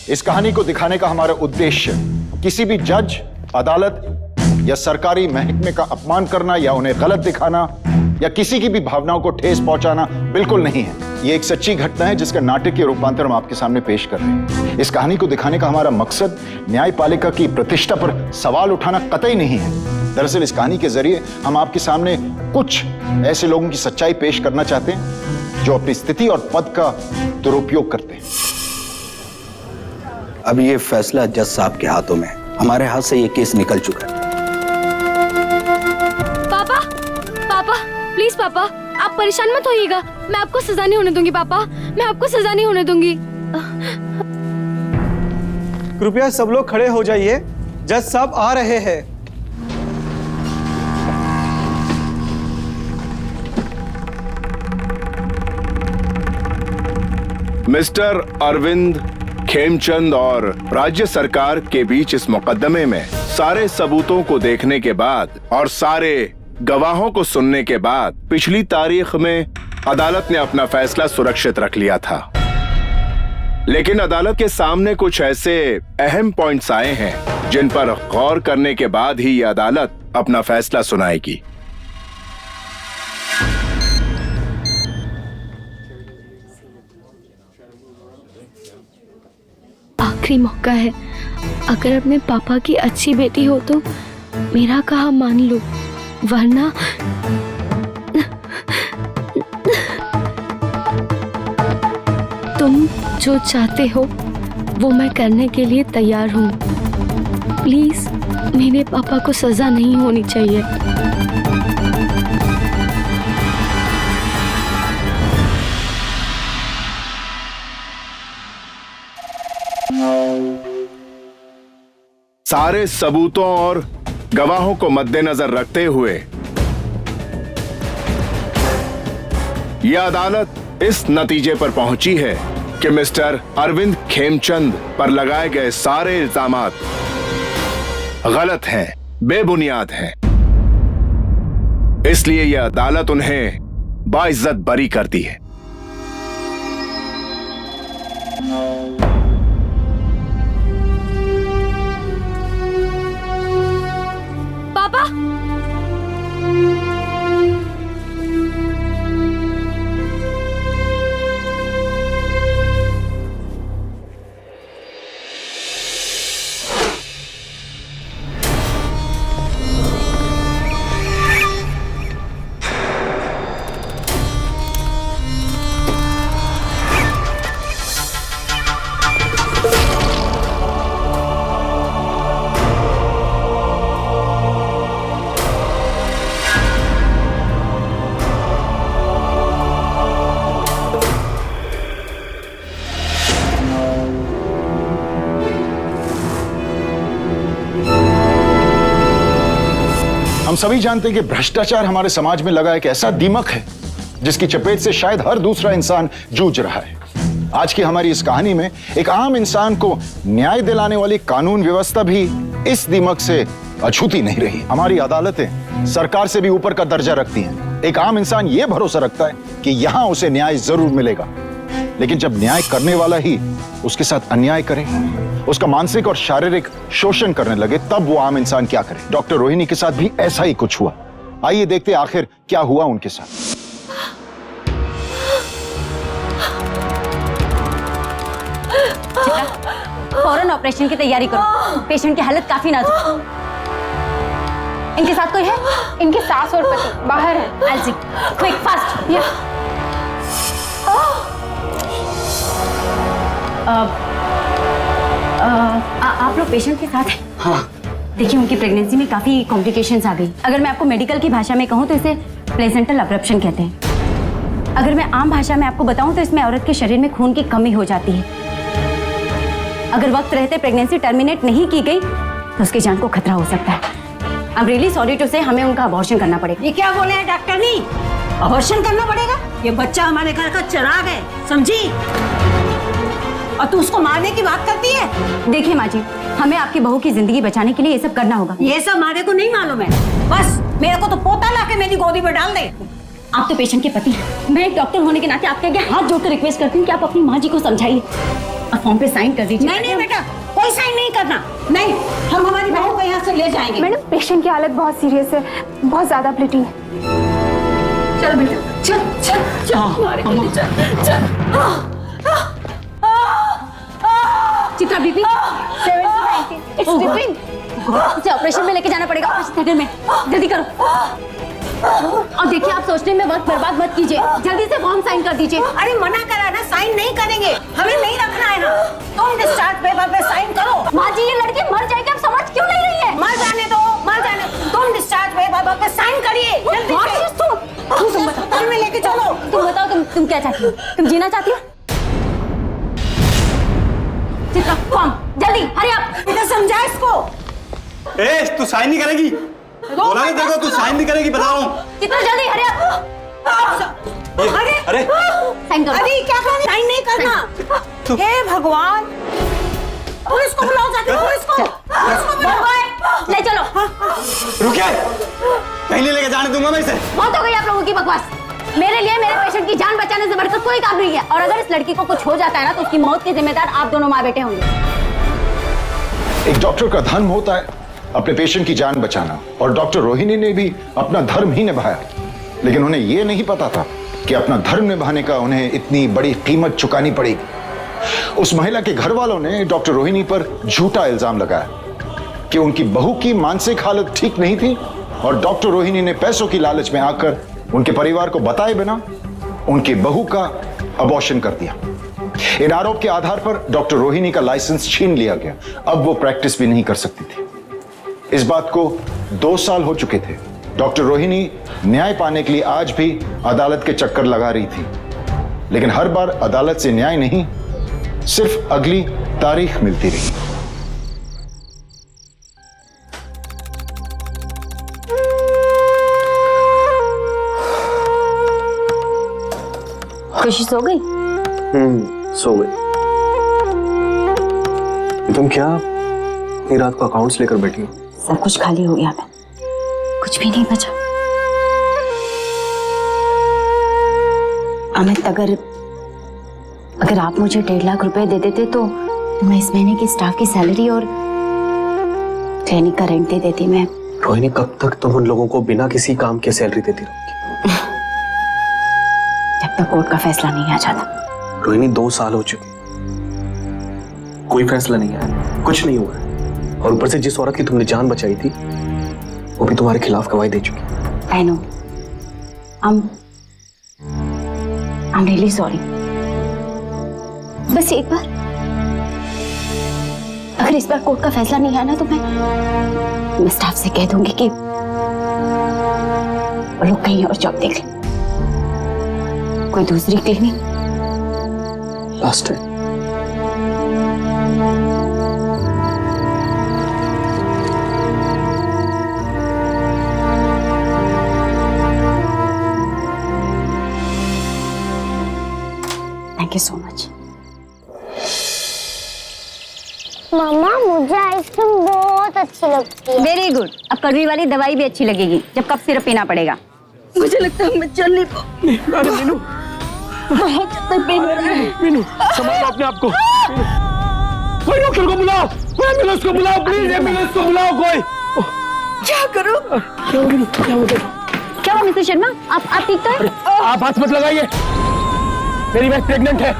इस कहानी को दिखाने का हमारा उद्देश्य किसी भी जज, अदालत या सरकारी महकमे का अपमान करना या उन्हें गलत दिखाना या किसी की भी भावनाओं को ठेस पहुंचाना बिल्कुल नहीं है। ये एक सच्ची घटना है जिसका नाटकीय रूपांतर हम आपके सामने पेश कर रहे हैं। इस कहानी को दिखाने का हमारा मकसद न्यायपालिका की प्रतिष्ठा पर सवाल उठाना कतई नहीं है। दरअसल इस कहानी के जरिए हम आपके सामने कुछ ऐसे लोगों की सच्चाई पेश करना चाहते हैं जो अपनी स्थिति और पद का दुरुपयोग करते हैं। अब ये फैसला जज साहब के हाथों में है। हमारे हाथ से ये केस निकल चुका है। पापा, पापा, प्लीज पापा, आप परेशान मत होइएगा। मैं आपको सजा नहीं होने दूंगी पापा, मैं आपको सजा नहीं होने दूंगी। कृपया सब लोग खड़े हो जाइए, जज साहब आ रहे हैं। मिस्टर अरविंद खेमचंद और राज्य सरकार के बीच इस मुकदमे में सारे सबूतों को देखने के बाद और सारे गवाहों को सुनने के बाद पिछली तारीख में अदालत ने अपना फैसला सुरक्षित रख लिया था। लेकिन अदालत के सामने कुछ ऐसे अहम पॉइंट्स आए हैं जिन पर गौर करने के बाद ही यह अदालत अपना फैसला सुनाएगी। आखिरी मौका है, अगर अपने पापा की अच्छी बेटी हो तो मेरा कहा मान लो, वरना तुम जो चाहते हो वो मैं करने के लिए तैयार हूँ। प्लीज मेरे पापा को सजा नहीं होनी चाहिए। सारे सबूतों और गवाहों को मद्देनजर रखते हुए यह अदालत इस नतीजे पर पहुंची है कि मिस्टर अरविंद खेमचंद पर लगाए गए सारे इल्जामात गलत हैं, बेबुनियाद हैं। इसलिए यह अदालत उन्हें बाइज्जत बरी करती है। पापा, हम सभी जानते हैं कि भ्रष्टाचार हमारे समाज में लगा एक ऐसा दीमक है जिसकी चपेट से शायद हर दूसरा इंसान जूझ रहा है। आज की हमारी इस कहानी में एक आम इंसान को न्याय दिलाने वाली कानून व्यवस्था भी इस दीमक से अछूती नहीं रही। हमारी अदालतें सरकार से भी ऊपर का दर्जा रखती हैं। एक आम इंसान यह भरोसा रखता है कि यहां उसे न्याय जरूर मिलेगा, लेकिन जब न्याय करने वाला ही उसके साथ अन्याय करे, उसका मानसिक और शारीरिक शोषण करने लगे, तब वो आम इंसान क्या करे। डॉक्टर रोहिणी के साथ भी ऐसा ही कुछ हुआ। आइए देखते आखिर क्या हुआ उनके साथ। फौरन ऑपरेशन की तैयारी करो, पेशेंट की हालत काफी नाजुक। इनके साथ कोई है? इनके सास और पति बाहर है। I'll see. Quick, fast. आप लोग पेशेंट के साथ हैं? हाँ। देखिए, उनकी प्रेगनेंसी में काफी कॉम्प्लिकेशंस आ गई। अगर मैं आपको मेडिकल की भाषा में कहूँ तो इसे प्लेसेंटल अब्रप्शन कहते हैं। अगर मैं आम भाषा में आपको बताऊं तो इसमें औरत के शरीर में खून की कमी हो जाती है। अगर वक्त रहते प्रेगनेंसी टर्मिनेट नहीं की गई तो उसकी जान को खतरा हो सकता है। I'm really sorry to say, हमें उनका अबॉर्शन करना पड़ेगा। ये क्या बोले हैं डॉक्टर नी? अबॉर्शन करना पड़ेगा? ये बच्चा हमारे घर का चिराग है, समझी? और तू उसको मारने की बात करती है? देखिए माँ जी, हमें आपकी बहू की जिंदगी बचाने के लिए ये सब करना होगा। ये सब हमारे को नहीं मालूम है। बस मेरे को तो पोता लाके मेरी गोदी में डाल दे। आप तो पेशेंट के पति हैं। मैं एक डॉक्टर होने के नाते आपके आगे हाथ जोड़कर रिक्वेस्ट करती हूँ कि आप अपनी माँ जी को समझाइए। अब फॉर्म पे साइन कर दीजिए। नहीं नहीं बेटा, कोई साइन नहीं करना। नहीं, हम हमारी बहू को यहाँ से ले जाएंगे। मैडम पेशेंट की हालत बहुत सीरियस है, बहुत ज्यादा ब्लीडिंग है। चल बेटा, चल चल चल हमारे गले चल चल। चित्रा बीपी 70-90 इसे ऑपरेशन में लेके जाना पड़ेगा, ऑपरेशन थिएटर में। जल्दी करो। और देखिए आप सोचने में वक्त बर्बाद मत कीजिए, जल्दी से फॉर्म साइन कर दीजिए। अरे मना करा ना, साइन नहीं करेंगे, हमें नहीं रखना है ना। तुम डिस्चार्ज पेपर पे साइन करो। माँ जी ये लड़की मर जाएगी, आप समझ क्यों नहीं रही है? मर जाने दो, मर जाने। तुम डिस्चार्ज पेपर पे साइन करिए जल्दी से। तुम बताओ, में लेके चलो। तुम बताओ, तुम क्या चाहती हो? तुम जीना चाहती हो? चित्रा फॉर्म जल्दी, हरी आप। इधर समझा इसको। ए, तू साइन नहीं करेगी? बोला नहीं देखो, तू साइन नहीं करेगी, बता रहा हूँ। चित्रा जल्दी हरी आप। अरे अरे साइन करो। अरे क्या कर, साइन नहीं करना। हे भगवान, पुलिस को बुलाओ, जाके पुलिस को बुलाओ। ले चलो। रुकिए, कहीं नहीं लेके जाने दूंगा मैं इसे। बहुत हो गई आप लोगों की बकवास। मेरे लिए मेरे पेशेंट की जान बचाने से बढ़कर कोई काम नहीं है, और अगर इस लड़की को कुछ हो जाता है ना तो उसकी मौत के जिम्मेदार आप दोनों माँ बेटे होंगे। एक डॉक्टर का धर्म होता है अपने पेशेंट की जान बचाना, और डॉक्टर रोहिणी ने भी अपना धर्म ही निभाया, लेकिन उन्हें यह नहीं पता था कि अपना धर्म निभाने का उन्हें इतनी बड़ी कीमत चुकानी पड़ेगी। उस महिला के घर वालों ने डॉक्टर रोहिणी पर झूठा इल्जाम लगाया कि उनकी बहू की मानसिक हालत ठीक नहीं थी, और डॉक्टर रोहिणी ने पैसों की लालच में आकर उनके परिवार को बताए बिना उनकी बहू का अबॉर्शन कर दिया। इन आरोप के आधार पर डॉक्टर रोहिणी का लाइसेंस छीन लिया गया। अब वो प्रैक्टिस भी नहीं कर सकती थी। इस बात को 2 साल हो चुके थे। डॉक्टर रोहिणी न्याय पाने के लिए आज भी अदालत के चक्कर लगा रही थी, लेकिन हर बार अदालत से न्याय नहीं, सिर्फ अगली तारीख मिलती रही। खुशी सो गई? सो गई। तुम क्या ये रात को अकाउंट्स लेकर बैठी हो? सब कुछ खाली हो गया, मैं कुछ भी नहीं बचा। अमित, अगर आप मुझे 1.5 लाख रुपए दे देते तो मैं इस महीने की स्टाफ की सैलरी और क्लिनिक का रेंट दे देती। मैं रोहिणी, कब तक तुम उन लोगों को बिना किसी काम के सैलरी देती रहोगी? जब तक कोर्ट का फैसला नहीं आ जाता। रोहिणी, 2 साल हो चुके, कोई फैसला नहीं आया, कुछ नहीं हुआ, और ऊपर से जिस औरत की तुमने जान बचाई थी वो भी तुम्हारे खिलाफ गवाही दे चुकी। I know, I'm really sorry। बस एक बार, अगर इस बार कोर्ट का फैसला नहीं आया ना तो मैं स्टाफ से कह दूंगी कि वो लोग कहीं और जॉब देख लें, कोई दूसरी clinic. Last time thank you so much. मामा, मुझे आइसक्रीम बहुत अच्छी लगती है। Very good. अब कड़वी वाली दवाई भी अच्छी लगेगी जब कफ सिरप पीना पड़ेगा। मुझे लगता है मैं चल नहीं पाऊंगी। मीनू, मीनू संभालो अपने आप को। कोई डॉक्टर को बुलाओ, कोई एम्बुलेंस को बुलाओ, प्लीज एम्बुलेंस को बुलाओ कोई। क्या करूं? क्या हो मीनू, क्या हो गया? क्या हुआ मिस्टर शर्मा, आप ठीक तो हैं? आप हाथ मत लगाइए, मेरी वाइफ प्रेग्नेंट है।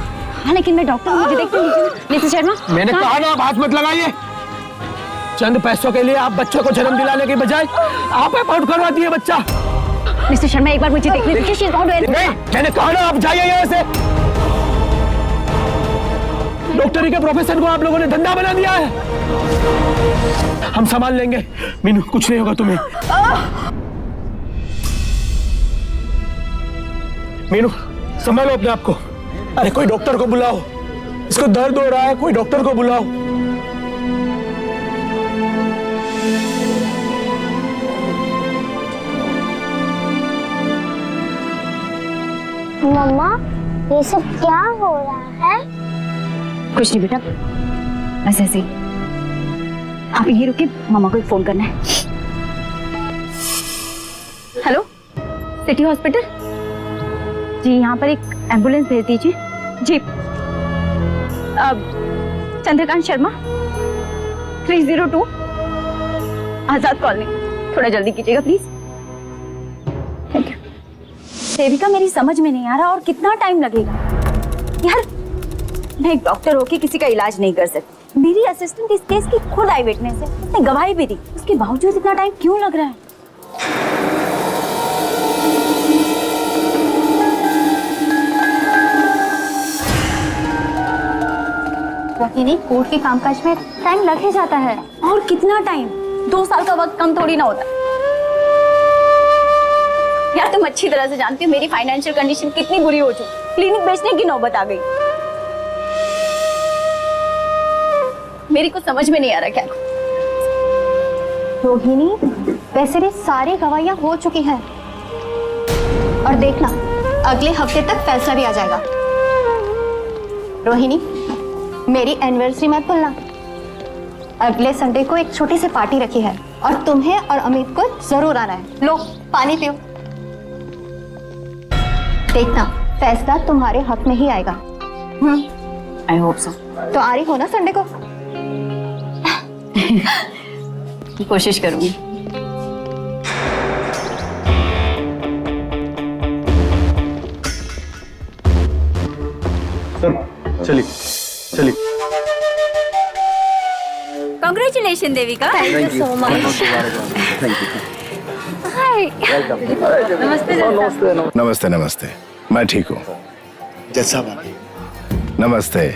हाँ लेकिन मैं डॉक्टर हूँ, मुझे देखते हैं मिस्टर शर्मा। मैंने कहा ना आप हाथ मत लगाइए। चंद पैसों के लिए आप बच्चों को जन्म दिलाने के बजाय आप अबॉर्ट करवा दिए बच्चा। मिस्टर शर्मा एक बार मुझे देखने दीजिए। She is not well. नहीं, मैंने कहा ना आप जाइए यहाँ से। डॉक्टरी के प्रोफेशन को आप लोगों ने धंधा बना दिया है। हम संभाल लेंगे मीनू, कुछ नहीं होगा तुम्हें। मीनू संभालो अपने आप को। अरे कोई डॉक्टर को बुलाओ, इसको दर्द हो रहा है, कोई डॉक्टर को बुलाओ। मम्मा, ये सब क्या हो रहा है? कुछ नहीं बेटा, बस ऐसे ही। आप यहीं रुकिए, मामा को एक फोन करना है। हेलो, सिटी हॉस्पिटल जी, यहाँ पर एक एम्बुलेंस भेज दीजिए। जी चंद्रकांत शर्मा 302 आजाद कॉलोनी, थोड़ा जल्दी कीजिएगा प्लीज। Thank you. देविका, मेरी समझ में नहीं आ रहा और कितना टाइम लगेगा यार। मैं एक डॉक्टर होके किसी का इलाज नहीं कर सकती। मेरी असिस्टेंट इस केस की खुद आई विटनेस है, उसने गवाही भी दी। उसके बावजूद इतना टाइम क्यों लग रहा है? रोहिणी, कोर्ट के कामकाज में टाइम लग ही जाता है। और कितना टाइम? 2 साल का वक्त कम थोड़ी ना होता यार। तुम अच्छी तरह से जानती हो मेरी फाइनेंशियल कंडीशन कितनी बुरी हो चुकी। क्लिनिक बेचने की नौबत आ गई। मेरी कुछ समझ में नहीं आ रहा क्या करूं। रोहिणी, वैसे भी सारी गवाहियां हो चुकी हैं और देखना अगले हफ्ते तक फैसला भी आ जाएगा। रोहिणी, मेरी एनिवर्सरी मत भूलना। अगले संडे को एक छोटी सी पार्टी रखी है और तुम्हें और अमित को जरूर आना है। लो पानी पियो। देखना फैसला तुम्हारे हक में ही आएगा। I hope so. तो आ रही हो ना संडे को? कोशिश करूंगी। चलिए चलिए। Congratulation Devika. Thank you so much. Hi. नमस्ते। नमस्ते नमस्ते, मैं ठीक हूँ। नमस्ते।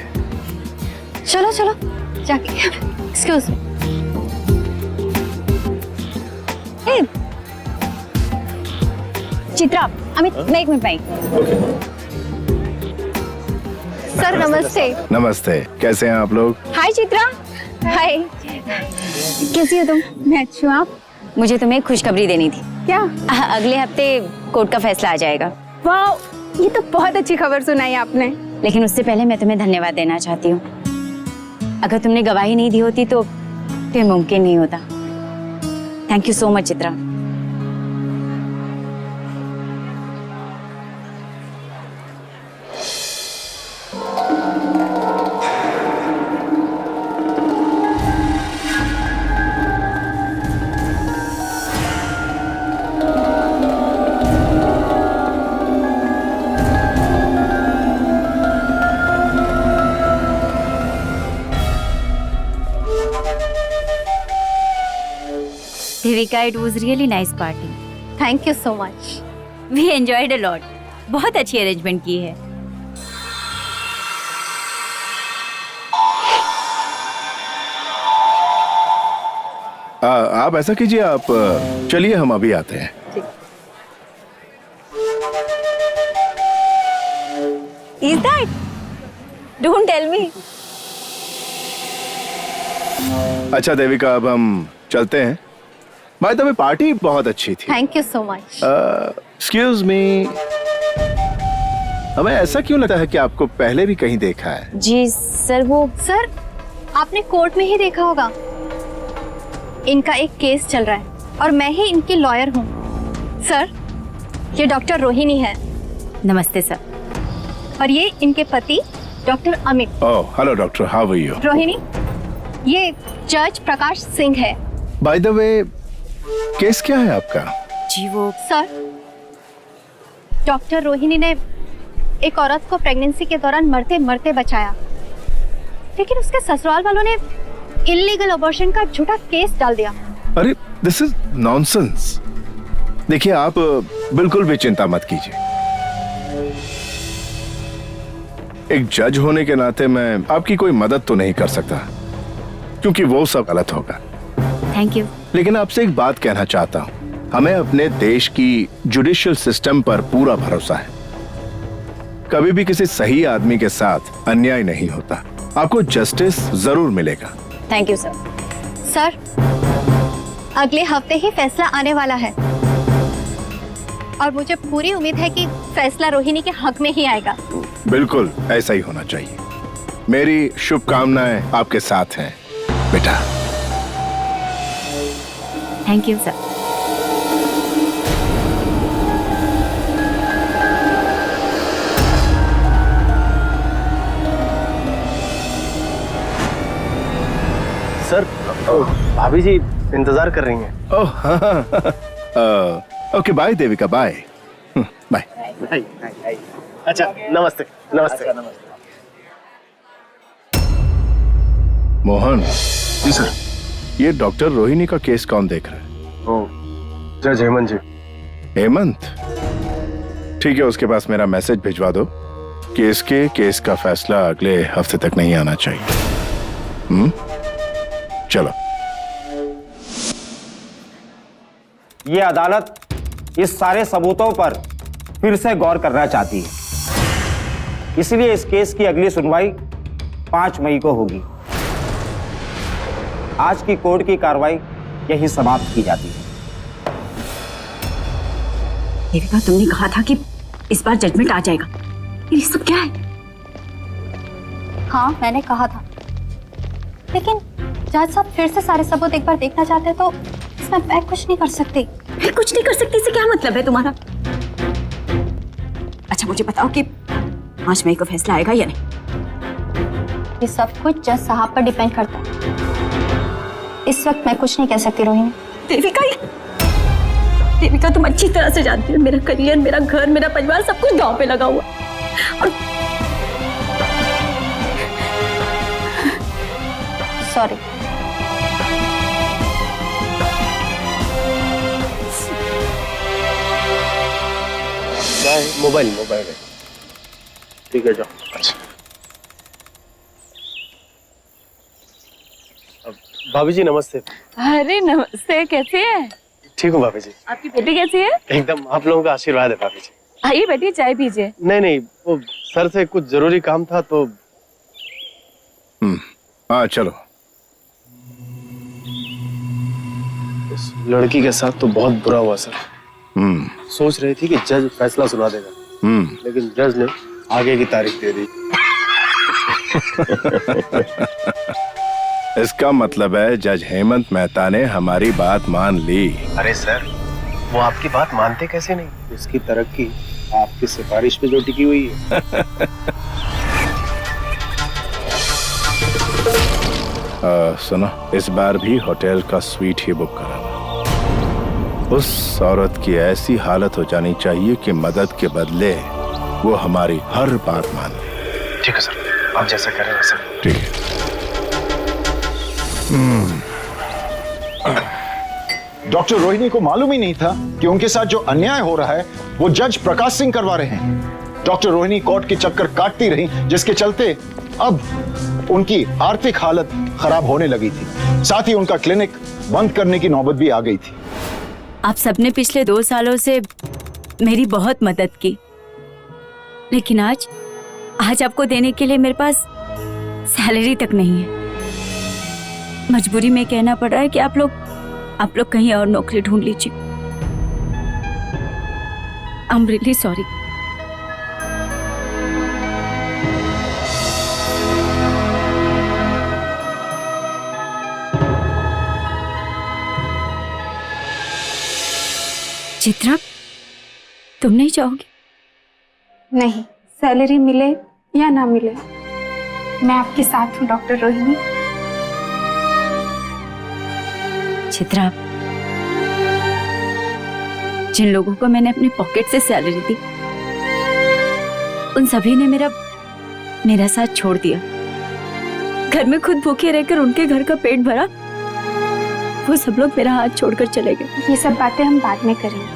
चलो चलो जाके। Excuse me. चित्रा, अमित, मैं 1 मिनट में आई। सर नमस्ते। नमस्ते, कैसे हैं आप लोग? हाय चित्रा। हाय, कैसी हो तुम? मैं अच्छी हूँ, आप? मुझे तुम्हें खुशखबरी देनी थी। क्या? अगले हफ्ते कोर्ट का फैसला आ जाएगा। वाह, ये तो बहुत अच्छी खबर सुनाई आपने। लेकिन उससे पहले मैं तुम्हें धन्यवाद देना चाहती हूँ। अगर तुमने गवाही नहीं दी होती तो फिर मुमकिन नहीं होता। Thank you so much Chitra. Devika, it was really nice party. Thank you so much. We enjoyed a lot. बहुत अच्छी अरेंजमेंट की है। आप ऐसा कीजिए, आप चलिए, हम अभी आते हैं। Is that? Don't tell me. अच्छा देविका, अब हम चलते हैं। बाय द वे, पार्टी बहुत अच्छी थी। Thank you so much. Excuse me, हमें ऐसा क्यों लगता है कि आपको पहले भी कहीं देखा है? जी सर, वो सर आपने कोर्ट में ही देखा होगा। इनका एक केस चल रहा है और मैं ही इनकी लॉयर हूँ। सर, ये डॉक्टर रोहिणी है। नमस्ते सर। और ये इनके पति doctor Amit. Oh, hello doctor, how are you? Rohini, ये जज प्रकाश सिंह है। बाय द वे, केस क्या है आपका? जी वो सर, डॉक्टर रोहिणी ने एक औरत को प्रेगनेंसी के दौरान मरते मरते बचाया, लेकिन उसके ससुराल वालों ने इल्लीगल अबॉर्शन का झूठा केस डाल दिया। अरे, दिस इज नॉनसेंस। देखिए, आप बिल्कुल भी चिंता मत कीजिए। एक जज होने के नाते मैं आपकी कोई मदद तो नहीं कर सकता, क्योंकि वो सब गलत होगा। Thank you. लेकिन आपसे एक बात कहना चाहता हूँ, हमें अपने देश की जुडिशियल सिस्टम पर पूरा भरोसा है। कभी भी किसी सही आदमी के साथ अन्याय नहीं होता। आपको जस्टिस जरूर मिलेगा। Thank you sir. सर, अगले हफ्ते ही फैसला आने वाला है और मुझे पूरी उम्मीद है कि फैसला रोहिणी के हक में ही आएगा। बिल्कुल ऐसा ही होना चाहिए। मेरी शुभकामनाएं आपके साथ हैं बेटा। Thank you sir. सर, भाभी जी इंतजार कर रही हैं। ओह हाँ, okay bye Devika, bye bye. अच्छा, नमस्ते नमस्ते। मोहन, जी सर। ये डॉक्टर रोहिणी का केस कौन देख रहा है? ओह, जज हेमंत जी। हेमंत? ठीक है, उसके पास मेरा मैसेज भिजवा दो कि इसके केस का फैसला अगले हफ्ते तक नहीं आना चाहिए। चलो। ये अदालत इस सारे सबूतों पर फिर से गौर करना चाहती है, इसलिए इस केस की अगली सुनवाई 5 मई को होगी। आज की कोर्ट की कार्रवाई यही समाप्त की जाती है। देविका, तुमने कहा था कि इस बार जजमेंट आ जाएगा, ये सब क्या है? हाँ, मैंने कहा था, लेकिन जज साहब फिर से सारे सबूत एक बार देखना चाहते हैं तो इसमें मैं कुछ नहीं कर सकती। मैं कुछ नहीं कर सकती से क्या मतलब है तुम्हारा? अच्छा, मुझे बताओ कि 5 मई को फैसला आएगा या नहीं? ये सब कुछ जज साहब पर डिपेंड करता है। इस वक्त मैं कुछ नहीं कह सकती रोहिणी। देविका, तुम अच्छी तरह से जानती हो मेरा करियर, मेरा घर, मेरा परिवार सब कुछ दांव पे लगा हुआ। और सॉरी। मोबाइल है। ठीक है, जाओ। अच्छा, भाभी जी नमस्ते। अरे नमस्ते, कैसे हैं? ठीक हूँ भाभी जी। आपकी बेटी कैसी है? एकदम, आप लोगों का आशीर्वाद है भाभी जी। आइए बेटी, चाय पीजिए। नहीं, वो सर से कुछ जरूरी काम था तो। हाँ चलो। इस लड़की के साथ तो बहुत बुरा हुआ सर। सोच रही थी कि जज फैसला सुना देगा, लेकिन जज ने आगे की तारीख दे दी। इसका मतलब है जज हेमंत मेहता ने हमारी बात मान ली। अरे सर, वो आपकी बात मानते कैसे नहीं? इसकी तरक्की आपकी सिफारिश पे जो टिकी हुई है। सुनो, इस बार भी होटल का स्वीट ही बुक कराना। उस औरत की ऐसी हालत हो जानी चाहिए कि मदद के बदले वो हमारी हर बात मान ले। ठीक है सर, आप जैसा करें वैसा। ठीक है। डॉक्टर रोहिणी को मालूम ही नहीं था कि उनके साथ जो अन्याय हो रहा है वो जज प्रकाश सिंह करवा रहे हैं। डॉक्टर रोहिणी कोर्ट के चक्कर काटती रही, जिसके चलते अब उनकी आर्थिक हालत खराब होने लगी थी। साथ ही उनका क्लिनिक बंद करने की नौबत भी आ गई थी। आप सबने पिछले 2 सालों से मेरी बहुत मदद की, लेकिन आज आपको देने के लिए मेरे पास सैलरी तक नहीं है। मजबूरी में कहना पड़ रहा है कि आप लोग कहीं और नौकरी ढूंढ लीजिए। I am really sorry. Chitra, तुम नहीं चाहोगी? नहीं, सैलरी मिले या ना मिले, मैं आपके साथ हूँ डॉक्टर रोहिणी। चित्रा, जिन लोगों को मैंने अपनी पॉकेट से सैलरी दी, उन सभी ने मेरा साथ छोड़ दिया। घर में खुद भूखे रहकर उनके घर का पेट भरा, वो सब लोग मेरा हाथ छोड़कर चले गए। ये सब बातें हम बाद में करेंगे,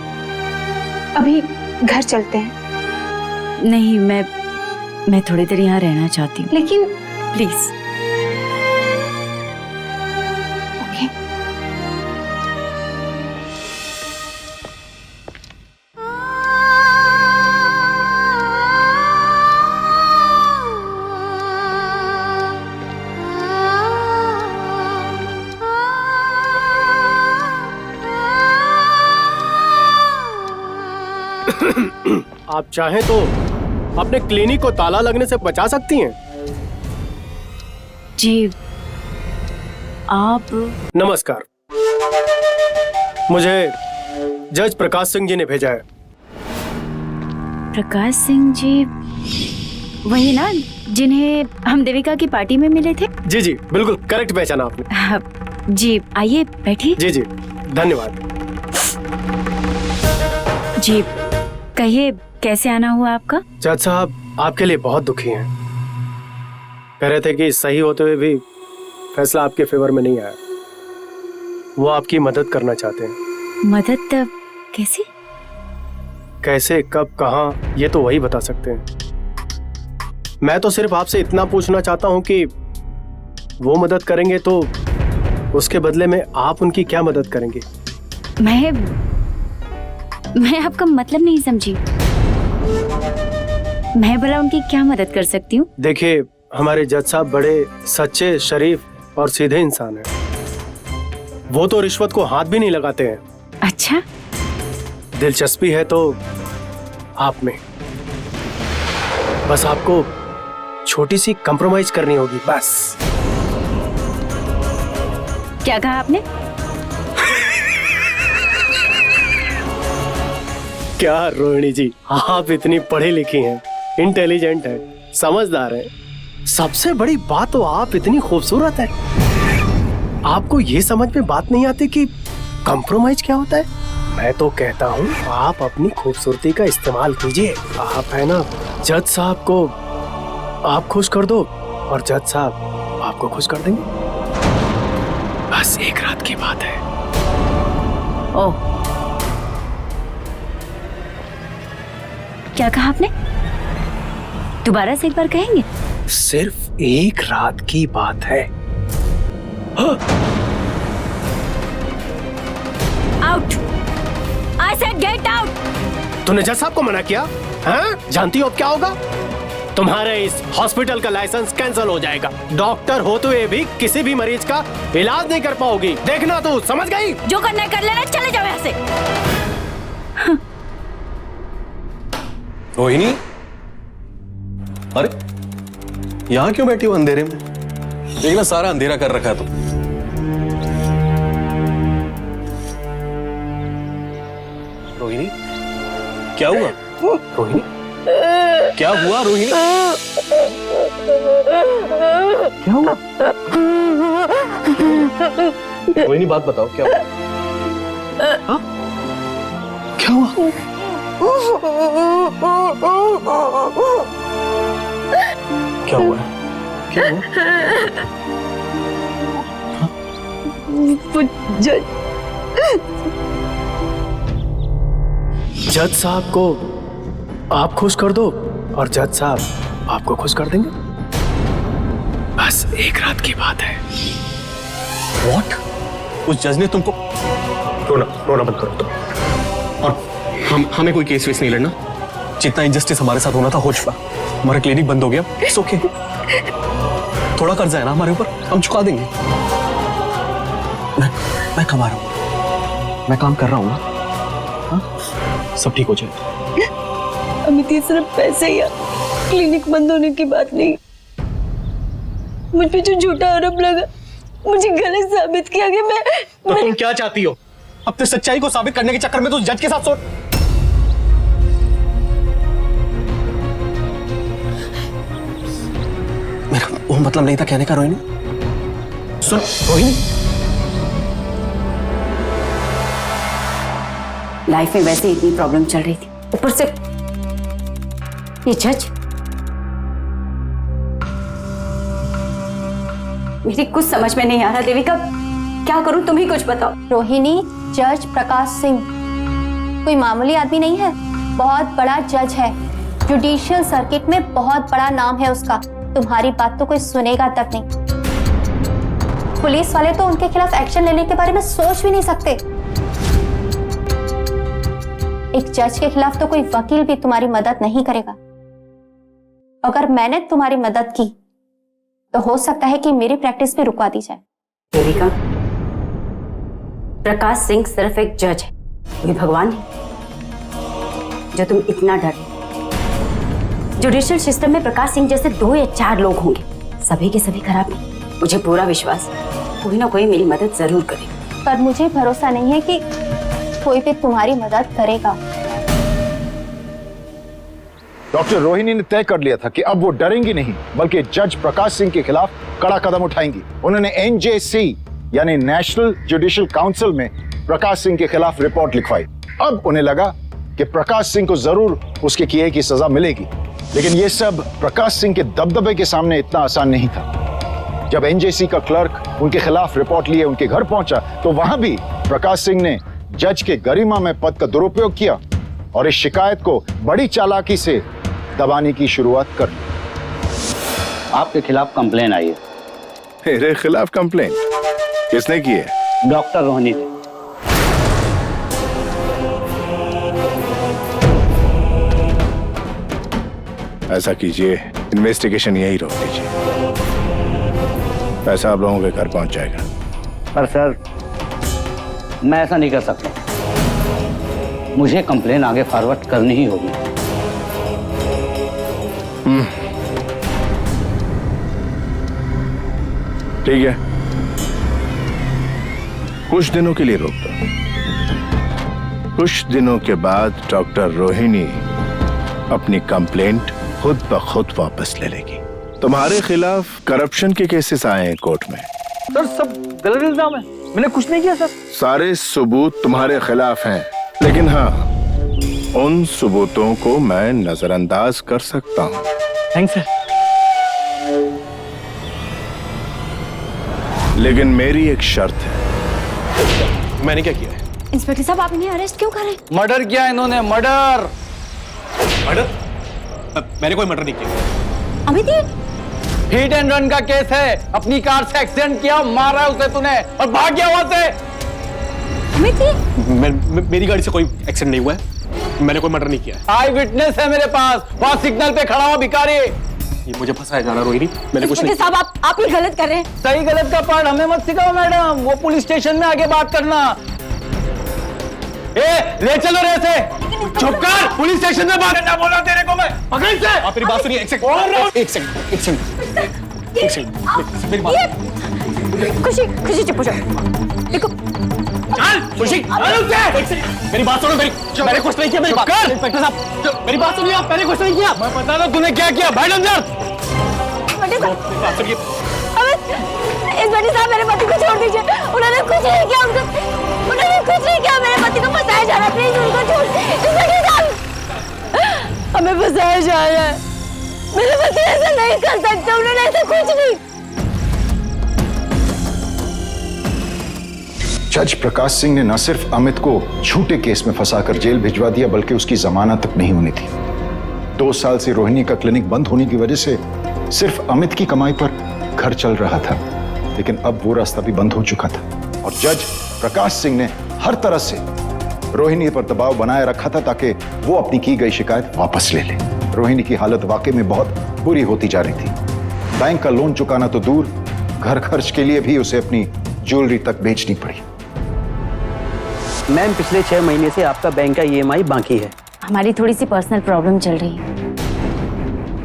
अभी घर चलते हैं। नहीं, मैं थोड़ी देर यहाँ रहना चाहती हूँ। लेकिन प्लीज। ओके। आप चाहें तो अपने क्लिनिक को ताला लगने से बचा सकती हैं। जी, आप। नमस्कार, मुझे जज प्रकाश सिंह जी ने भेजा है। प्रकाश सिंह जी, वही ना जिन्हें हम देविका की पार्टी में मिले थे? जी जी बिल्कुल करेक्ट पहचाना आपने। जी आइए बैठिए। जी जी धन्यवाद। जी कहिए कैसे आना हुआ आपका? जज साहब आपके लिए बहुत दुखी हैं। कह रहे थे कि सही होते हुए भी फैसला आपके फेवर में नहीं आया। वो आपकी मदद करना चाहते हैं। मदद कैसी? कैसे, कब, कहाँ, ये तो वही बता सकते हैं। मैं तो सिर्फ आपसे इतना पूछना चाहता हूँ कि वो मदद करेंगे तो उसके बदले में आप उनकी क्या मदद करेंगे? मैं आपका मतलब नहीं समझी। मैं भला उनकी क्या मदद कर सकती हूँ? देखिए हमारे जज साहब बड़े सच्चे, शरीफ और सीधे इंसान हैं। वो तो रिश्वत को हाथ भी नहीं लगाते हैं। अच्छा, दिलचस्पी है तो आप में। बस आपको छोटी सी कंप्रोमाइज करनी होगी बस। क्या कहा आपने? क्या रोहिणी जी, आप इतनी पढ़ी लिखी हैं, इंटेलिजेंट हैं, समझदार हैं। सबसे बड़ी बात तो आप इतनी खूबसूरत हैं। आपको ये समझ में बात नहीं आती कि कंप्रोमाइज क्या होता है? मैं तो कहता हूँ आप अपनी खूबसूरती का इस्तेमाल कीजिए। आप है ना, जज साहब को आप खुश कर दो और जज साहब आपको खुश कर देंगे। बस एक रात की बात है। ओह, क्या कहा आपने? दोबारा से एक बार कहेंगे? सिर्फ एक रात की बात है। Out! I said get out! तूने जज साहब को मना किया? हाँ? जानती हो अब क्या होगा? तुम्हारे इस हॉस्पिटल का लाइसेंस कैंसिल हो जाएगा। डॉक्टर होते हुए भी किसी भी मरीज का इलाज नहीं कर पाओगी। देखना तू, समझ गई? जो करना है कर लेना, चले जाओ यहाँ से। रोहिणी, अरे यहाँ क्यों बैठी हो अंधेरे में? देखना सारा अंधेरा कर रखा है तुम। रोहिणी, क्या हुआ? रोहिणी, क्या हुआ? रोहिणी, क्या हुआ? रोहिणी बात बताओ, क्या हुआ? हाँ? क्या हुआ? क्या हुआ? क्या हुआ? जज साहब को आप खुश कर दो और जज साहब आपको खुश कर देंगे। बस एक रात की बात है। What? उस जज ने तुमको रोना बंद करो तुम। और हमें कोई केस वेस नहीं लड़ना। जितना इनजस्टिस हमारे साथ होना था हो चुका। हमारा क्लिनिक बंद हो गया। It's okay. थोड़ा कर्जा है ना हमारे ऊपर, हम चुका देंगे। मैं कमा रहा हूँ, मैं काम कर रहा हूँ ना। हाँ? सब ठीक हो जाए। अमित, ये सिर्फ पैसे ही है, क्लिनिक बंद होने की बात नहीं। मुझ पे जो झूठा आरोप लगा, मुझे गलत साबित किया गया। तो तुम क्या चाहती हो? अपने सच्चाई को साबित करने के चक्कर में तो जज के साथ सोच। मेरा वो मतलब नहीं था कहने का। रोहिणी सुन, रोहिणी, लाइफ में वैसे इतनी प्रॉब्लम चल रही थी, ऊपर से ये जज। मेरी कुछ समझ में नहीं आ रहा देविका, क्या करूं? तुम ही कुछ बताओ। रोहिणी, जज प्रकाश सिंह कोई मामूली आदमी नहीं है, बहुत बड़ा जज है। जुडिशियल सर्किट में बहुत बड़ा नाम है उसका। तुम्हारी बात तो कोई सुनेगा तक नहीं। पुलिस वाले तो उनके खिलाफ एक्शन लेने के बारे में सोच भी नहीं सकते। एक जज के खिलाफ तो कोई वकील भी तुम्हारी मदद नहीं करेगा। अगर मैंने तुम्हारी मदद की तो हो सकता है कि मेरी प्रैक्टिस भी रुकवा दी जाए। देविका, प्रकाश सिंह सिर्फ एक जज है, कोई भगवान नहीं जो तुम इतना डर। जुडिशियल सिस्टम में प्रकाश सिंह जैसे 2 या 4 लोग होंगे, सभी के सभी खराब नहीं। मुझे पूरा विश्वास है कोई ना कोई मेरी मदद जरूर करेगा। पर मुझे भरोसा नहीं है कि कोई भी तुम्हारी मदद करेगा। डॉक्टर रोहिणी ने तय कर लिया था कि अब वो डरेंगी नहीं बल्कि जज प्रकाश सिंह के खिलाफ कड़ा कदम उठाएंगी। उन्होंने एनजेसी यानी नेशनल जुडिशियल काउंसिल में प्रकाश सिंह के खिलाफ रिपोर्ट लिखवाई। अब उन्हें लगा कि प्रकाश सिंह को जरूर उसके किए की सजा मिलेगी, लेकिन ये सब प्रकाश सिंह के दबदबे के सामने इतना आसान नहीं था। जब एनजेसी का क्लर्क उनके खिलाफ रिपोर्ट लिए उनके घर पहुंचा तो वहां भी प्रकाश सिंह ने जज के गरिमा में पद का दुरुपयोग किया और इस शिकायत को बड़ी चालाकी से दबाने की शुरुआत कर दी। आपके खिलाफ कंप्लेन आई है। मेरे खिलाफ कंप्लेंट किसने की है? डॉक्टर रोहिणी ने। ऐसा कीजिए, इन्वेस्टिगेशन यही रोक दीजिए, पैसा आप लोगों के घर पहुंच जाएगा। पर सर, मैं ऐसा नहीं कर सकता, मुझे कंप्लेन आगे फॉरवर्ड करनी ही होगी। ठीक है, कुछ दिनों के लिए रोक दो। कुछ दिनों के बाद डॉक्टर रोहिणी अपनी कंप्लेंट खुद ब खुद वापस ले लेगी। तुम्हारे खिलाफ करप्शन के केसेस आए हैं कोर्ट में। सर सब गलत इल्जाम है, मैंने कुछ नहीं किया सर। सारे सबूत तुम्हारे खिलाफ हैं, लेकिन हाँ, उन सबूतों को मैं नजरअंदाज कर सकता हूँ। Thanks sir. लेकिन मेरी एक शर्त है। मैंने क्या किया है? इंस्पेक्टर साहब, आप इन्हें अरेस्ट क्यों कर रहे हैं? मर्डर किया इन्होंने, मर्डर। मर्डर? मैंने कोई मर्डर नहीं किया। अमित, हिट एंड रन का केस है। अपनी कार से एक्सीडेंट किया, मारा उसे तूने और भाग गया वहां से। अमित, मेरी गाड़ी से कोई एक्सीडेंट नहीं हुआ है, मैंने कोई मर्डर नहीं किया है। आई विटनेस है मेरे पास, वहां सिग्नल पे खड़ा हुआ भिखारी। ये मुझे फंसाया जा रहा रोहिणी, मैंने कुछ नहीं। साहब, आप ही गलत कर रहे हैं। सही गलत का पार्ट हमें मत सिखाओ मैडम, वो पुलिस स्टेशन में आगे बात करना। ले चलो रे से। चुप कर, पुलिस स्टेशन में बात करना बोला तेरे को मैं। पकड़ से। आप मेरी बात सुनिए, एक सेकंड, मेरी बात। खुशी चुप हो जाओ। देखो, चल खुशी, मेरी बात सुनो। मैंने कुछ नहीं किया। मेरी बात कर। इंस्पेक्टर साहब, मेरी बात सुनिए, मैंने कुछ नहीं किया। मैं बता रहा हूं तूने क्या किया। बैठ अंदर। बात सुनिए। इंस्पेक्टर साहब, मेरे पति को छोड़ दीजिए। उन्होंने कुछ नहीं किया, उन्होंने कुछ नहीं किया। मेरे पति को फंसाया जा रहा है, प्लीज उनको छोड़। इंस्पेक्टर साहब, हमें फंसाया जा रहा है। मेरे पति ऐसा नहीं कर सकते, उन्होंने ऐसा कुछ नहीं। जज प्रकाश सिंह ने न सिर्फ अमित को झूठे केस में फंसाकर जेल भिजवा दिया, बल्कि उसकी जमानत तक नहीं होनी थी। 2 साल से रोहिणी का क्लिनिक बंद होने की वजह से सिर्फ अमित की कमाई पर घर चल रहा था, लेकिन अब वो रास्ता भी बंद हो चुका था और जज प्रकाश सिंह ने हर तरह से रोहिणी पर दबाव बनाए रखा था ताकि वो अपनी की गई शिकायत वापस ले ले। रोहिणी की हालत वाकई में बहुत बुरी होती जा रही थी। बैंक का लोन चुकाना तो दूर, घर खर्च के लिए भी उसे अपनी ज्वेलरी तक बेचनी पड़ी। मैम, पिछले 6 महीने से आपका बैंक का EMI बाकी है। हमारी थोड़ी सी पर्सनल प्रॉब्लम चल रही है,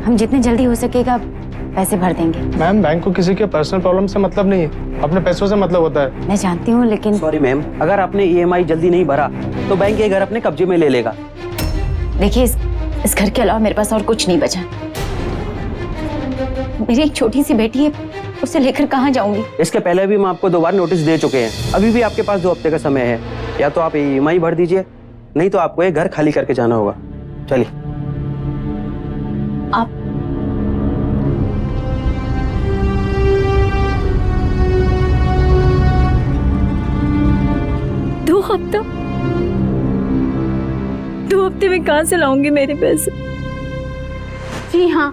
हम जितने जल्दी हो सकेगा पैसे भर देंगे। मैम, बैंक को किसी के पर्सनल प्रॉब्लम से मतलब नहीं है, अपने पैसों से मतलब होता है। मैं जानती हूँ, लेकिन सॉरी मैम, अगर आपने EMI जल्दी नहीं भरा तो बैंक ये घर अपने कब्जे में ले लेगा। देखिए, इस घर के अलावा मेरे पास और कुछ नहीं बचा। मेरी एक छोटी सी बेटी है, उसे लेकर कहाँ जाऊंगी? इसके पहले भी हम आपको 2 बार नोटिस दे चुके हैं। अभी भी आपके पास 2 हफ्ते का समय है, या तो आप EMI भर दीजिए, नहीं तो आपको ये घर खाली करके जाना होगा। चलिए। आप 2 हफ्ता? 2 हफ्ते में कहाँ से लाऊंगी मेरे पैसे? जी हाँ,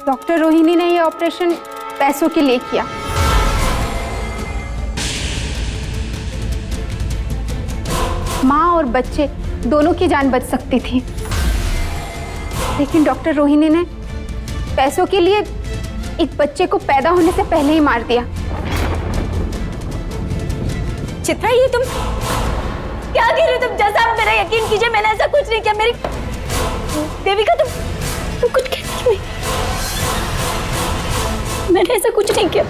डॉक्टर रोहिणी ने ये ऑपरेशन पैसों के लिए किया। माँ और बच्चे दोनों की जान बच सकती थी, लेकिन डॉक्टर रोहिणी ने पैसों के लिए एक बच्चे को पैदा होने से पहले ही मार दिया। चित्रा, ये तुम क्या कह रहे हो? तुम जैसा, आप मेरा यकीन कीजिए, मैंने ऐसा कुछ नहीं किया। मेरी देविका, तुम कुछ कहती नहीं। मैंने ऐसा कुछ नहीं किया।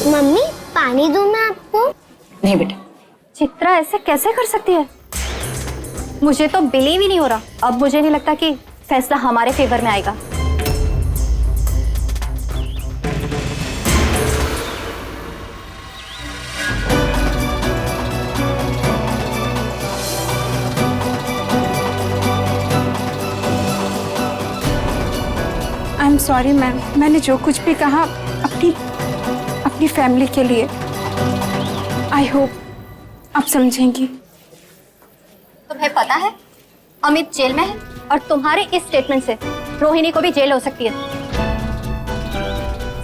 मम्मी, पानी दूं मैं आपको? नहीं बेटा। चित्रा ऐसे कैसे कर सकती है? मुझे तो बिलीव ही नहीं हो रहा। अब मुझे नहीं लगता कि फैसला हमारे फेवर में आएगा। आई एम सॉरी मैम, मैंने जो कुछ भी कहा अपनी फैमिली के लिए। आई होप आप समझेंगी। तुम्हें पता है अमित जेल में है और तुम्हारे इस स्टेटमेंट से रोहिणी को भी जेल हो सकती है।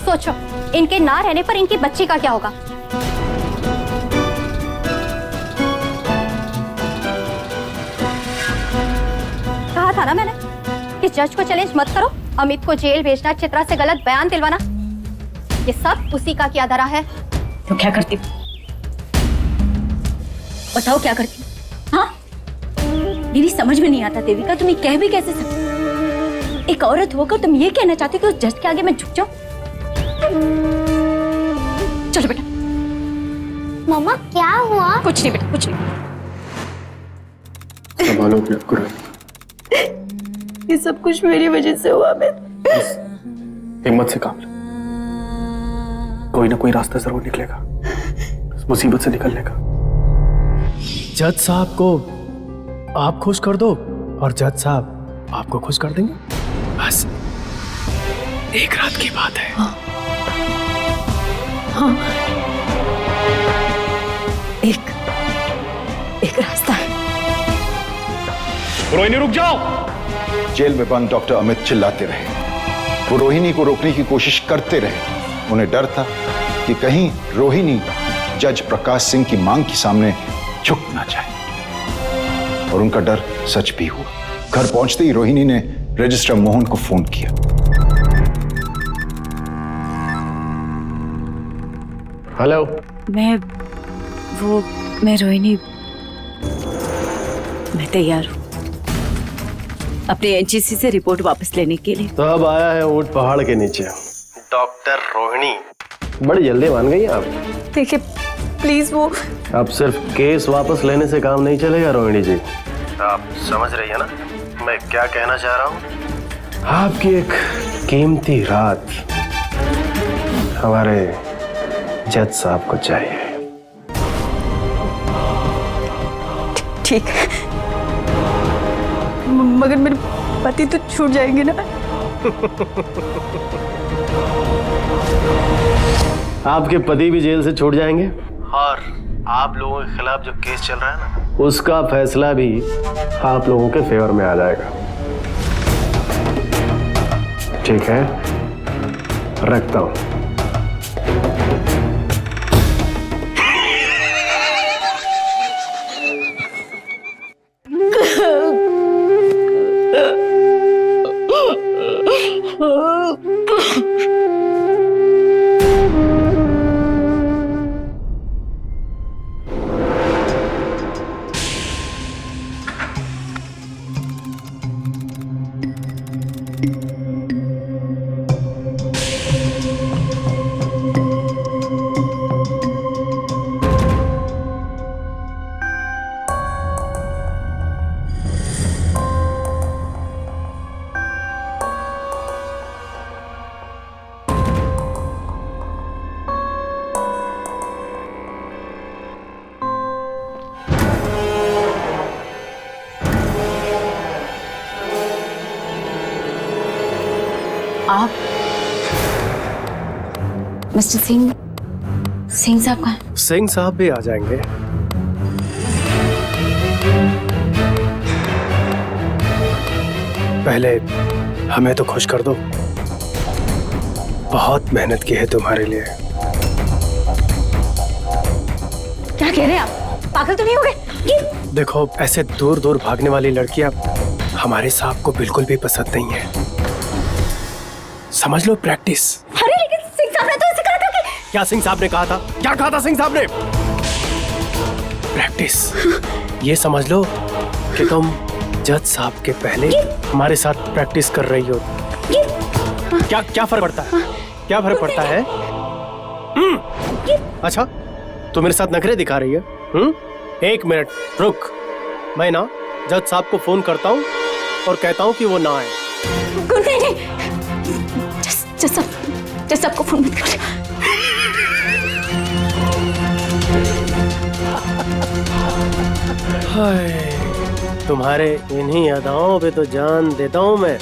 सोचो इनके ना रहने पर इनकी बच्ची का क्या होगा। कहा था ना मैंने कि जज को चैलेंज मत करो। अमित को जेल भेजना, चित्रा से गलत बयान दिलवाना, ये सब उसी का किया धरा है। तो क्या करती, बताओ क्या करती? हाँ मेरी समझ में नहीं आता देविका, तुम ये कह भी कैसे सकती? एक औरत होकर तुम ये कहना चाहती कि उस जज के आगे मैं झुक जाऊं? चलो बेटा। मम्मा क्या हुआ? कुछ नहीं बेटा, कुछ नहीं। संभालो अपने आप को। ये सब कुछ मेरी वजह से हुआ। मैं हिम्मत से काम ले, कोई ना कोई रास्ता जरूर निकलेगा इस मुसीबत से निकलने का। जज साहब को आप खुश कर दो और जज साहब आपको खुश कर देंगे। बस एक रात की बात है। हाँ। एक रास्ता है। रोहिणी रुक जाओ। जेल में बंद डॉक्टर अमित चिल्लाते रहे। वो रोहिणी को रोकने की कोशिश करते रहे। उन्हें डर था कि कहीं रोहिणी जज प्रकाश सिंह की मांग के सामने झुक ना जाए, और उनका डर सच भी हुआ। घर पहुंचते ही रोहिणी ने रजिस्ट्रार मोहन को फोन किया। हेलो। मैं रोहिणी, मैं तैयार हूँ अपने एनजीसी से रिपोर्ट वापस लेने के लिए। तो अब आया है ऊंट पहाड़ के नीचे। डॉक्टर रोहिणी बड़ी जल्दी मान गई आप। देखिए प्लीज, वो अब सिर्फ केस वापस लेने से काम नहीं चलेगा रोहिणी जी। आप समझ रही है ना मैं क्या कहना चाह रहा हूँ? आपकी एक कीमती रात हमारे जज साहब को चाहिए। ठीक है, मगर मेरे पति तो छूट जाएंगे ना। आपके पति भी जेल से छूट जाएंगे और आप लोगों के खिलाफ जो केस चल रहा है ना, उसका फैसला भी आप लोगों के फेवर में आ जाएगा। ठीक है, रखता हूं। आप मिस्टर सिंह साहब कहाँ? सिंह साहब भी आ जाएंगे। पहले हमें तो खुश कर दो। बहुत मेहनत की है तुम्हारे लिए। क्या कह रहे हैं आप? पागल तो नहीं हो गए? देखो, ऐसे दूर दूर भागने वाली लड़कियां हमारे साहब को बिल्कुल भी पसंद नहीं है। समझ लो प्रैक्टिस। अरे लेकिन सिंह साहब ने तो ऐसे कहा था कि... क्या सिंह साहब ने कहा था? क्या कहा था सिंह साहब ने? प्रैक्टिस। ये समझ लो कि तुम जज साहब के पहले हमारे साथ प्रैक्टिस कर रही हो। क्या फर्क पड़ता है? क्या फर्क पड़ता है? अच्छा, तो मेरे साथ नखरे दिखा रही है? एक मिनट रुक, मैं ना जज साहब को फोन करता हूँ और कहता हूँ कि वो ना आए। नहीं, जस आपको फोन मत करो। तुम्हारे इन्हीं अदाओं पे तो जान देता हूँ मैं।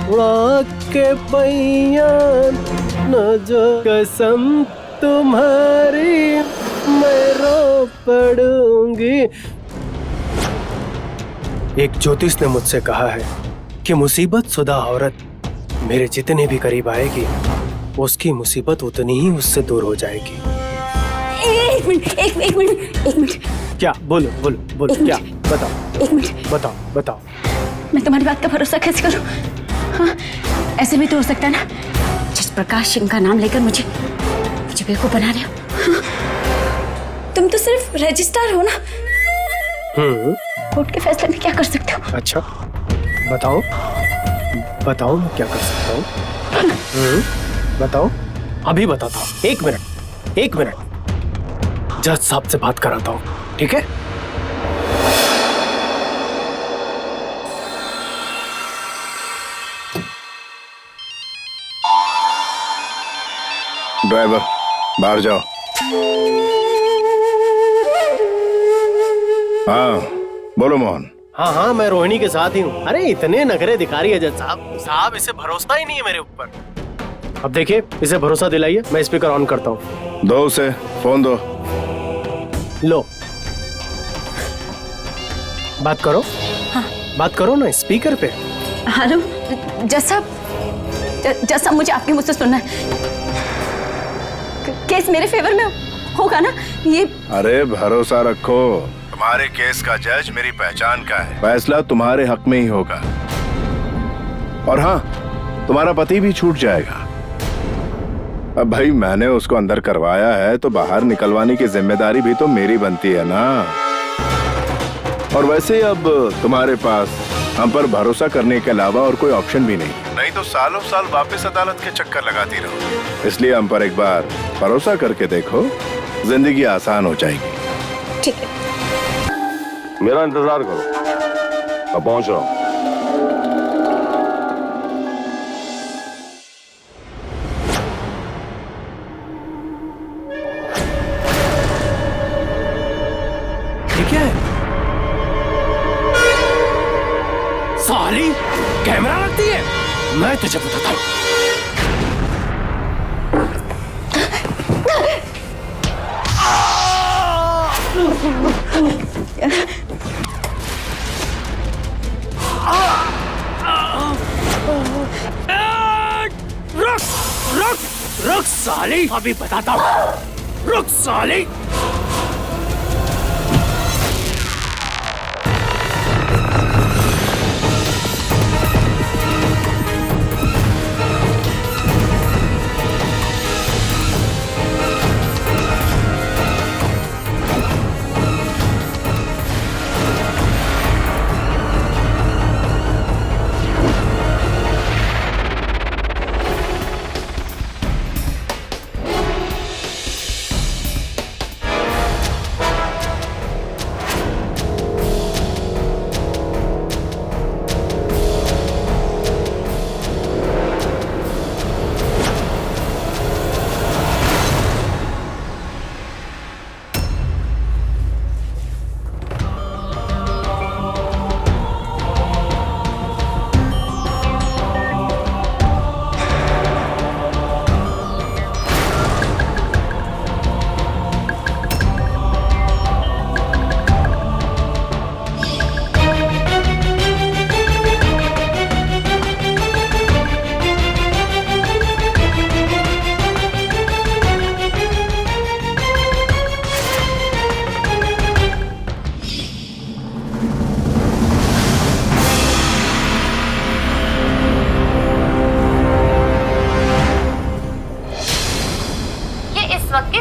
उड़ा के पैया न जो कसम तुम्हारी मैं रो पड़ूंगी। एक ज्योतिष ने मुझसे कहा है कि मुसीबत शुदा औरत मेरे जितने भी करीब आएगी उसकी मुसीबत उतनी ही उससे दूर हो जाएगी। एक मिनट। क्या? बोलो बोलो बोलो, क्या? बताओ। एक मिनट। बताओ। मैं तुम्हारी बात का भरोसा कैसे करूं? हाँ, ऐसे भी तो हो सकता है ना, जज प्रकाश सिंह का नाम लेकर मुझे बेवकूफ बना रहे हो। हाँ, तुम तो सिर्फ रजिस्ट्रार हो ना। कोर्ट के फैसले में क्या कर सकते हो? अच्छा, बताओ मैं क्या कर सकता हूँ? बताओ, अभी बताता हूँ। एक मिनट जज साहब से बात कराता हूँ, ठीक है? ड्राइवर, बाहर जाओ। हाँ, बोलो मोहन। हाँ, मैं रोहिणी के साथ ही हूँ। अरे इतने नखरे दिखा रही है जज साहब, इसे भरोसा ही नहीं है मेरे ऊपर। अब देखिए, इसे भरोसा दिलाइए। मैं स्पीकर ऑन करता हूँ। दो उसे फोन दो। लो, बात करो। हाँ। बात करो ना स्पीकर पे। हेलो जज साहब, मुझे आपके मुझसे सुनना है। केस मेरे फेवर में होगा ना ये? अरे भरोसा रखो, तुम्हारे केस का जज मेरी पहचान का है। फैसला तुम्हारे हक में ही होगा। और हाँ, तुम्हारा पति भी छूट जाएगा। अब भाई मैंने उसको अंदर करवाया है तो बाहर निकलवाने की जिम्मेदारी भी तो मेरी बनती है ना। और वैसे अब तुम्हारे पास हम पर भरोसा करने के अलावा और कोई ऑप्शन भी नहीं तो सालों साल वापस अदालत के चक्कर लगाती रहो। इसलिए हम पर एक बार भरोसा करके देखो, जिंदगी आसान हो जाएगी। ठीक है। मेरा इंतजार करो, मैं पहुंच रहा हूं। ठीक है, साली कैमरा रखती है। मैं तुझे बताता हूँ। रुक साली, अभी बताता हूँ। रुक साली।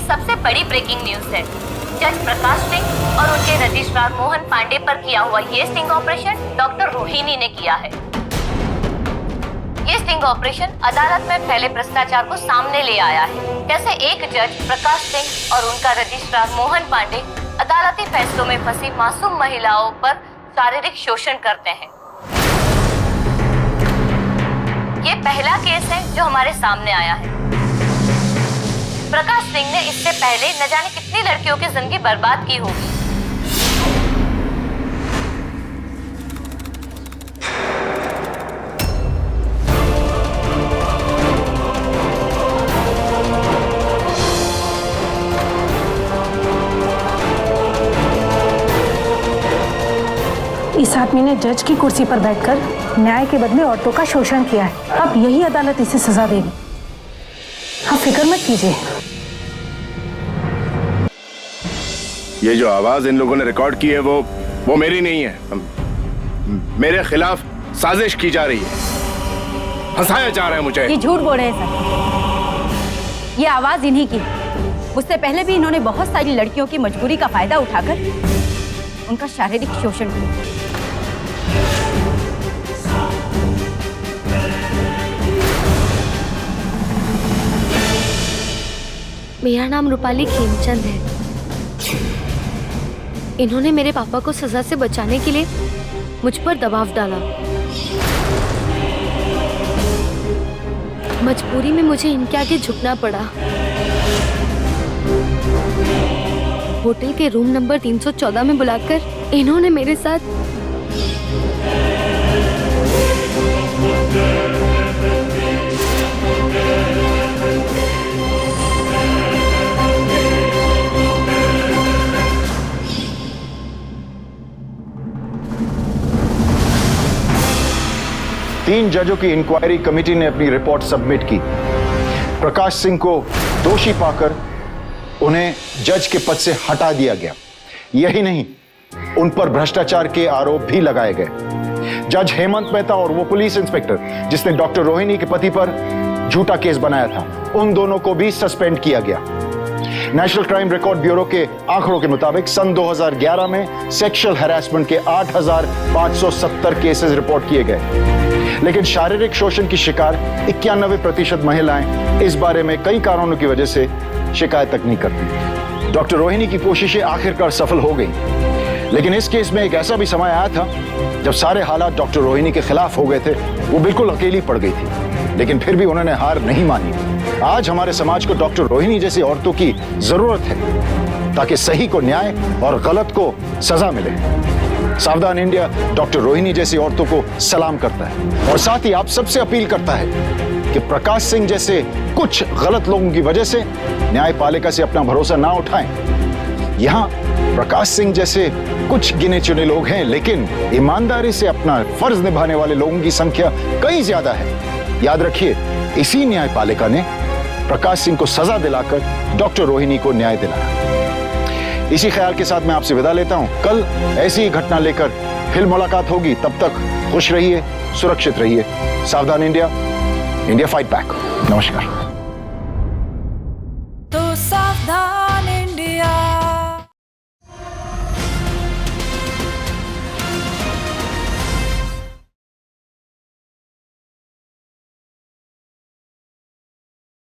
सबसे बड़ी ब्रेकिंग न्यूज है। जज प्रकाश सिंह और उनके रजिस्ट्रार मोहन पांडे पर किया हुआ ये स्टिंग ऑपरेशन डॉक्टर रोहिणी ने किया है। ये स्टिंग ऑपरेशन अदालत में फैले भ्रष्टाचार को सामने ले आया है। कैसे एक जज प्रकाश सिंह और उनका रजिस्ट्रार मोहन पांडे अदालती फैसलों में फंसी मासूम महिलाओं पर शारीरिक शोषण करते हैं। ये पहला केस है जो हमारे सामने आया है। प्रकाश सिंह ने इससे पहले न जाने कितनी लड़कियों की जिंदगी बर्बाद की होगी। इस आदमी ने जज की कुर्सी पर बैठकर न्याय के बदले औरतों का शोषण किया है। अब यही अदालत इसे सजा देगी। आप फिक्र मत कीजिए। ये जो आवाज इन लोगों ने रिकॉर्ड की है वो मेरी नहीं है। मेरे खिलाफ साजिश की जा रही है, फंसाया जा रहा है मुझे। ये झूठ बोल रहे हैं सर। ये आवाज इन्हीं की। उससे पहले भी इन्होंने बहुत सारी लड़कियों की मजबूरी का फायदा उठाकर उनका शारीरिक शोषण किया। मेरा नाम रूपाली खेमचंद है। इन्होंने मेरे पापा को सजा से बचाने के लिए मुझ पर दबाव डाला। मजबूरी में मुझे इनके आगे झुकना पड़ा। होटल के रूम नंबर 314 में बुलाकर इन्होंने मेरे साथ तीन जजों की इंक्वायरी कमेटी ने अपनी रिपोर्ट सबमिट की। प्रकाश सिंह को दोषी पाकर उन्हें जज के पद से हटा दिया गया। यही नहीं, उन पर भ्रष्टाचार के आरोप भी लगाए गए। जज हेमंत मेहता और वो पुलिस इंस्पेक्टर जिसने डॉक्टर रोहिणी के पति पर झूठा केस बनाया था, उन दोनों को भी सस्पेंड किया गया। नेशनल क्राइम रिकॉर्ड ब्यूरो के आंकड़ों के मुताबिक सन 2011 में सेक्सुअल हैरेसमेंट के 8,570 केसेस रिपोर्ट किए गए, लेकिन शारीरिक शोषण की शिकार 91% महिलाएं इस बारे में कई कारणों की वजह से शिकायत तक नहीं करती। डॉक्टर रोहिणी की कोशिशें आखिरकार सफल हो गई, लेकिन इस केस में एक ऐसा भी समय आया था जब सारे हालात डॉक्टर रोहिणी के खिलाफ हो गए थे। वो बिल्कुल अकेली पड़ गई थी, लेकिन फिर भी उन्होंने हार नहीं मानी। आज हमारे समाज को डॉक्टर रोहिणी जैसी औरतों की जरूरत है ताकि सही को न्याय और गलत को सजा मिले। सावधान इंडिया डॉक्टर रोहिणी जैसी औरतों को सलाम करता है और साथ ही आप सबसे अपील करता है कि प्रकाश सिंह जैसे कुछ गलत लोगों की वजह से न्यायपालिका से अपना भरोसा ना उठाएं। यहाँ प्रकाश सिंह जैसे कुछ गिने चुने लोग हैं, लेकिन ईमानदारी से अपना फर्ज निभाने वाले लोगों की संख्या कई ज्यादा है। याद रखिए, इसी न्यायपालिका ने प्रकाश सिंह को सजा दिलाकर डॉक्टर रोहिणी को न्याय दिलाया। इसी ख्याल के साथ मैं आपसे विदा लेता हूं। कल ऐसी ही घटना लेकर फिर मुलाकात होगी। तब तक खुश रहिए, सुरक्षित रहिए। सावधान इंडिया, इंडिया फाइट बैक। नमस्कार।